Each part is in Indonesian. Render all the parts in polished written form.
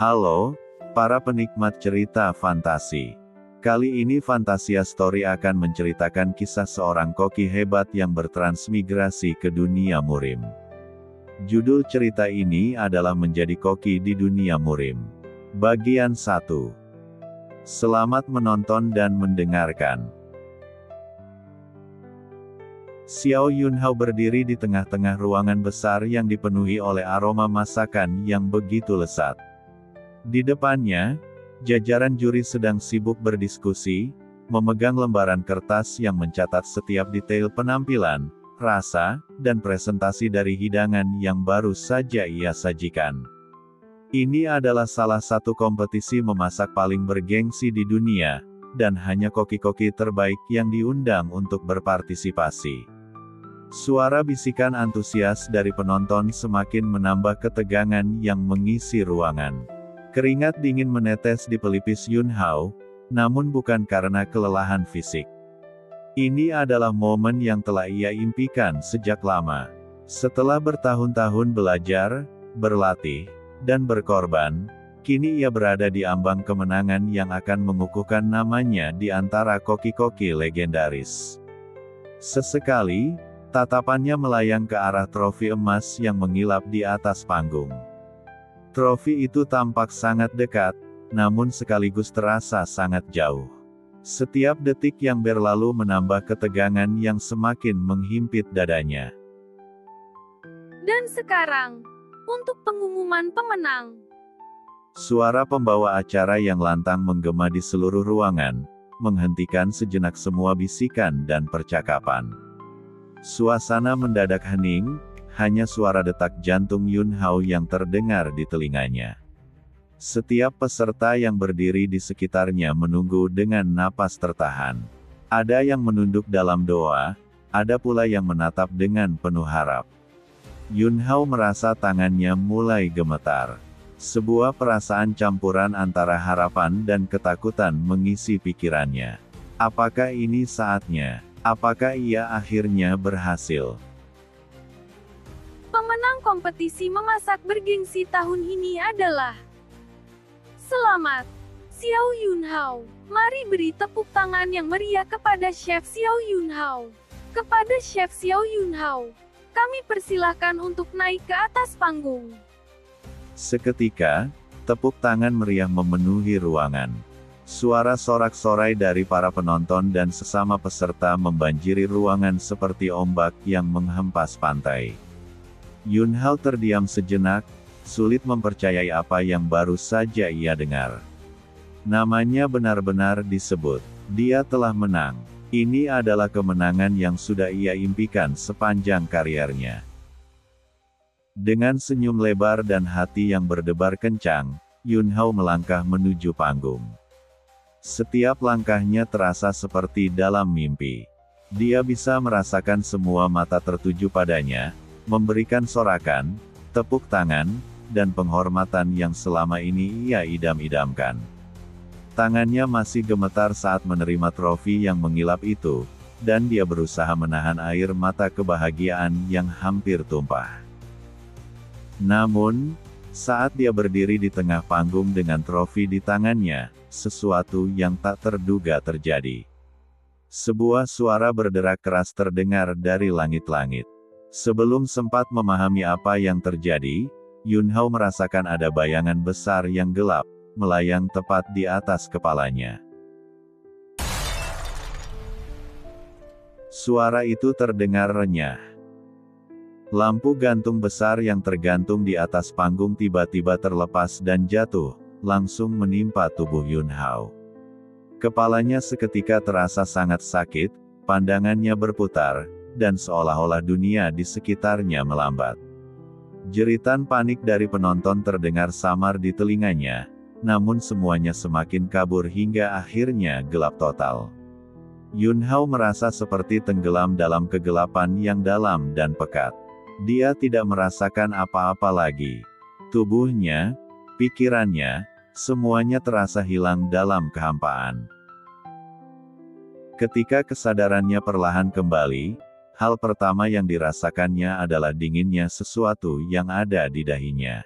Halo, para penikmat cerita fantasi. Kali ini Fantasia Story akan menceritakan kisah seorang koki hebat yang bertransmigrasi ke dunia murim. Judul cerita ini adalah Menjadi Koki di Dunia Murim. Bagian 1. Selamat menonton dan mendengarkan. Xiao Yunhao berdiri di tengah-tengah ruangan besar yang dipenuhi oleh aroma masakan yang begitu lezat. Di depannya, jajaran juri sedang sibuk berdiskusi, memegang lembaran kertas yang mencatat setiap detail penampilan, rasa, dan presentasi dari hidangan yang baru saja ia sajikan. Ini adalah salah satu kompetisi memasak paling bergengsi di dunia, dan hanya koki-koki terbaik yang diundang untuk berpartisipasi. Suara bisikan antusias dari penonton semakin menambah ketegangan yang mengisi ruangan. Keringat dingin menetes di pelipis Yunhao, namun bukan karena kelelahan fisik. Ini adalah momen yang telah ia impikan sejak lama. Setelah bertahun-tahun belajar, berlatih, dan berkorban, kini ia berada di ambang kemenangan yang akan mengukuhkan namanya di antara koki-koki legendaris. Sesekali, tatapannya melayang ke arah trofi emas yang mengilap di atas panggung. Trofi itu tampak sangat dekat, namun sekaligus terasa sangat jauh. Setiap detik yang berlalu menambah ketegangan yang semakin menghimpit dadanya. Dan sekarang, untuk pengumuman pemenang. Suara pembawa acara yang lantang menggema di seluruh ruangan, menghentikan sejenak semua bisikan dan percakapan. Suasana mendadak hening, hanya suara detak jantung Yunhao yang terdengar di telinganya. Setiap peserta yang berdiri di sekitarnya menunggu dengan napas tertahan. Ada yang menunduk dalam doa, ada pula yang menatap dengan penuh harap. Yunhao merasa tangannya mulai gemetar. Sebuah perasaan campuran antara harapan dan ketakutan mengisi pikirannya. Apakah ini saatnya? Apakah ia akhirnya berhasil? Pemenang kompetisi memasak bergengsi tahun ini adalah... Selamat, Xiao Yunhao. Mari beri tepuk tangan yang meriah kepada Chef Xiao Yunhao. Kepada Chef Xiao Yunhao, kami persilahkan untuk naik ke atas panggung. Seketika, tepuk tangan meriah memenuhi ruangan. Suara sorak-sorai dari para penonton dan sesama peserta membanjiri ruangan seperti ombak yang menghempas pantai. Yunhao terdiam sejenak, sulit mempercayai apa yang baru saja ia dengar. Namanya benar-benar disebut. Dia telah menang. Ini adalah kemenangan yang sudah ia impikan sepanjang kariernya. Dengan senyum lebar dan hati yang berdebar kencang, Yunhao melangkah menuju panggung. Setiap langkahnya terasa seperti dalam mimpi. Dia bisa merasakan semua mata tertuju padanya, memberikan sorakan, tepuk tangan, dan penghormatan yang selama ini ia idam-idamkan. Tangannya masih gemetar saat menerima trofi yang mengilap itu, dan dia berusaha menahan air mata kebahagiaan yang hampir tumpah. Namun, saat dia berdiri di tengah panggung dengan trofi di tangannya, sesuatu yang tak terduga terjadi. Sebuah suara berderak keras terdengar dari langit-langit. Sebelum sempat memahami apa yang terjadi, Yunhao merasakan ada bayangan besar yang gelap, melayang tepat di atas kepalanya. Suara itu terdengar renyah. Lampu gantung besar yang tergantung di atas panggung tiba-tiba terlepas dan jatuh, langsung menimpa tubuh Yunhao. Kepalanya seketika terasa sangat sakit, pandangannya berputar, dan seolah-olah dunia di sekitarnya melambat. Jeritan panik dari penonton terdengar samar di telinganya, namun semuanya semakin kabur hingga akhirnya gelap total. Yunhao merasa seperti tenggelam dalam kegelapan yang dalam dan pekat. Dia tidak merasakan apa-apa lagi. Tubuhnya, pikirannya, semuanya terasa hilang dalam kehampaan. Ketika kesadarannya perlahan kembali, hal pertama yang dirasakannya adalah dinginnya sesuatu yang ada di dahinya.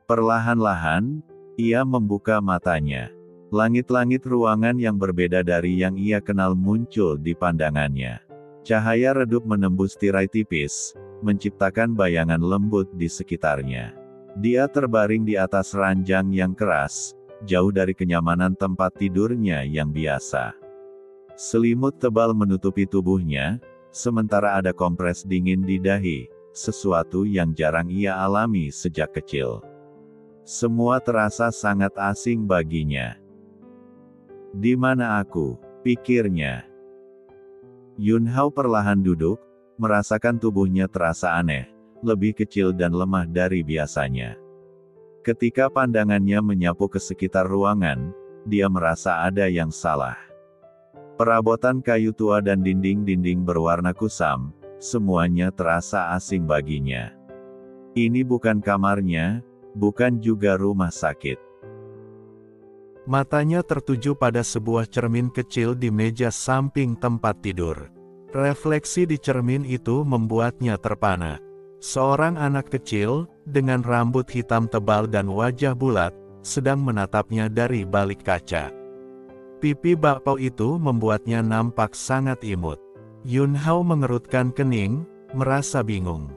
Perlahan-lahan, Ia membuka matanya. Langit-langit ruangan yang berbeda dari yang ia kenal muncul di pandangannya. Cahaya redup menembus tirai tipis, menciptakan bayangan lembut di sekitarnya. Dia terbaring di atas ranjang yang keras, jauh dari kenyamanan tempat tidurnya yang biasa. Selimut tebal menutupi tubuhnya, sementara ada kompres dingin di dahi, sesuatu yang jarang ia alami sejak kecil. Semua terasa sangat asing baginya. Di mana aku? Pikirnya. Yunhao perlahan duduk, merasakan tubuhnya terasa aneh, lebih kecil dan lemah dari biasanya. Ketika pandangannya menyapu ke sekitar ruangan, dia merasa ada yang salah. Perabotan kayu tua dan dinding-dinding berwarna kusam, semuanya terasa asing baginya. Ini bukan kamarnya, bukan juga rumah sakit. Matanya tertuju pada sebuah cermin kecil di meja samping tempat tidur. Refleksi di cermin itu membuatnya terpana. Seorang anak kecil, dengan rambut hitam tebal dan wajah bulat, sedang menatapnya dari balik kaca. Pipi bakpao itu membuatnya nampak sangat imut. Yunhao mengerutkan kening, merasa bingung.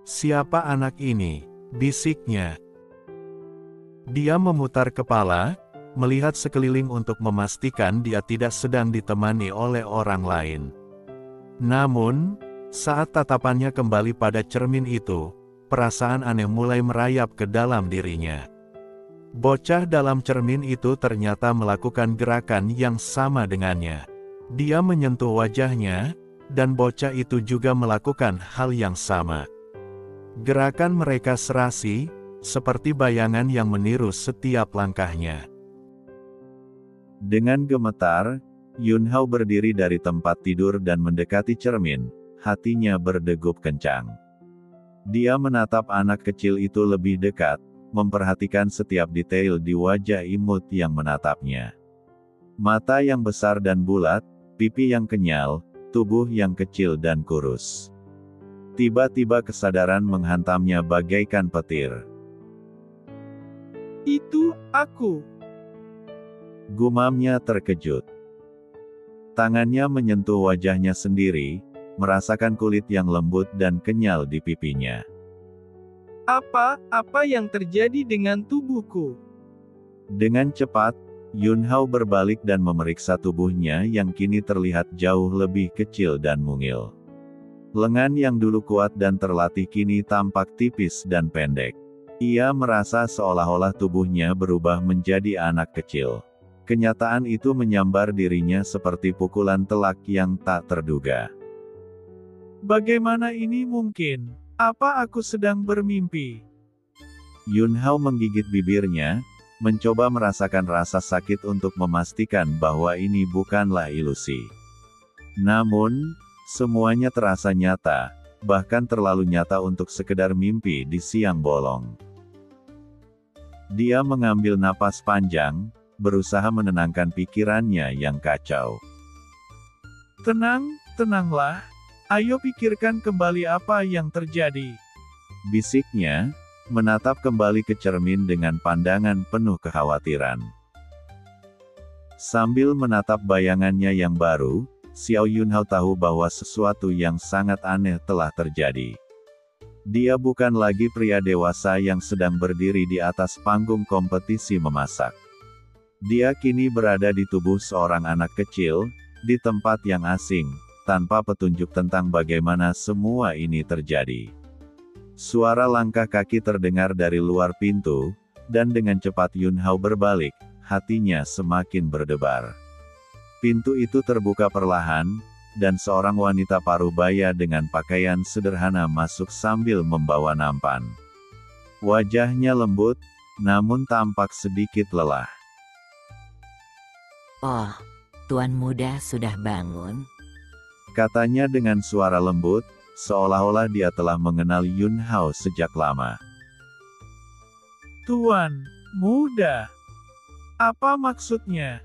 "Siapa anak ini?" bisiknya. Dia memutar kepala, melihat sekeliling untuk memastikan dia tidak sedang ditemani oleh orang lain. Namun, saat tatapannya kembali pada cermin itu, perasaan aneh mulai merayap ke dalam dirinya. Bocah dalam cermin itu ternyata melakukan gerakan yang sama dengannya. Dia menyentuh wajahnya, dan bocah itu juga melakukan hal yang sama. Gerakan mereka serasi, seperti bayangan yang meniru setiap langkahnya. Dengan gemetar, Yunhao berdiri dari tempat tidur dan mendekati cermin, hatinya berdegup kencang. Dia menatap anak kecil itu lebih dekat, memperhatikan setiap detail di wajah imut yang menatapnya. Mata yang besar dan bulat, pipi yang kenyal, tubuh yang kecil dan kurus. Tiba-tiba kesadaran menghantamnya bagaikan petir. "Itu aku," gumamnya terkejut. Tangannya menyentuh wajahnya sendiri, merasakan kulit yang lembut dan kenyal di pipinya. Apa yang terjadi dengan tubuhku?" Dengan cepat, Yunhao berbalik dan memeriksa tubuhnya yang kini terlihat jauh lebih kecil dan mungil. Lengan yang dulu kuat dan terlatih kini tampak tipis dan pendek. Ia merasa seolah-olah tubuhnya berubah menjadi anak kecil. Kenyataan itu menyambar dirinya seperti pukulan telak yang tak terduga. "Bagaimana ini mungkin? Apa aku sedang bermimpi?" Yunhao menggigit bibirnya, mencoba merasakan rasa sakit untuk memastikan bahwa ini bukanlah ilusi. Namun, semuanya terasa nyata, bahkan terlalu nyata untuk sekedar mimpi di siang bolong. Dia mengambil napas panjang, berusaha menenangkan pikirannya yang kacau. Tenanglah. Ayo pikirkan kembali apa yang terjadi." Bisiknya, menatap kembali ke cermin dengan pandangan penuh kekhawatiran. Sambil menatap bayangannya yang baru, Xiao Yunhao tahu bahwa sesuatu yang sangat aneh telah terjadi. Dia bukan lagi pria dewasa yang sedang berdiri di atas panggung kompetisi memasak. Dia kini berada di tubuh seorang anak kecil, di tempat yang asing, tanpa petunjuk tentang bagaimana semua ini terjadi. Suara langkah kaki terdengar dari luar pintu, dan dengan cepat Yunhao berbalik, hatinya semakin berdebar. Pintu itu terbuka perlahan, dan seorang wanita parubaya dengan pakaian sederhana masuk sambil membawa nampan. Wajahnya lembut, namun tampak sedikit lelah. "Oh, Tuan Muda sudah bangun?" Katanya dengan suara lembut, seolah-olah dia telah mengenal Yunhao sejak lama. "Tuan Muda, apa maksudnya?"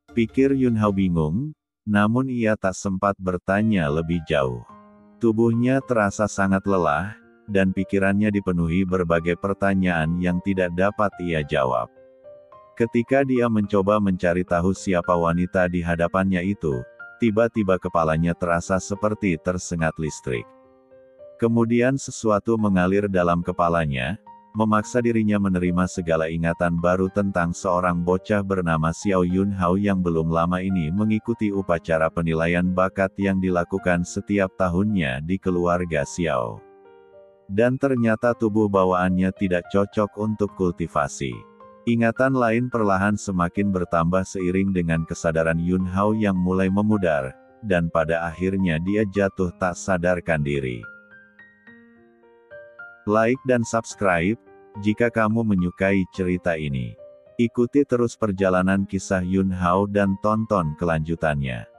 Pikir Yunhao bingung, namun ia tak sempat bertanya lebih jauh. Tubuhnya terasa sangat lelah, dan pikirannya dipenuhi berbagai pertanyaan yang tidak dapat ia jawab. Ketika dia mencoba mencari tahu siapa wanita di hadapannya itu, tiba-tiba kepalanya terasa seperti tersengat listrik. Kemudian sesuatu mengalir dalam kepalanya, memaksa dirinya menerima segala ingatan baru tentang seorang bocah bernama Xiao Yunhao yang belum lama ini mengikuti upacara penilaian bakat yang dilakukan setiap tahunnya di keluarga Xiao. Dan ternyata tubuh bawaannya tidak cocok untuk kultivasi. Ingatan lain perlahan semakin bertambah seiring dengan kesadaran Yunhao yang mulai memudar, dan pada akhirnya dia jatuh tak sadarkan diri. Like dan subscribe, jika kamu menyukai cerita ini. Ikuti terus perjalanan kisah Yunhao dan tonton kelanjutannya.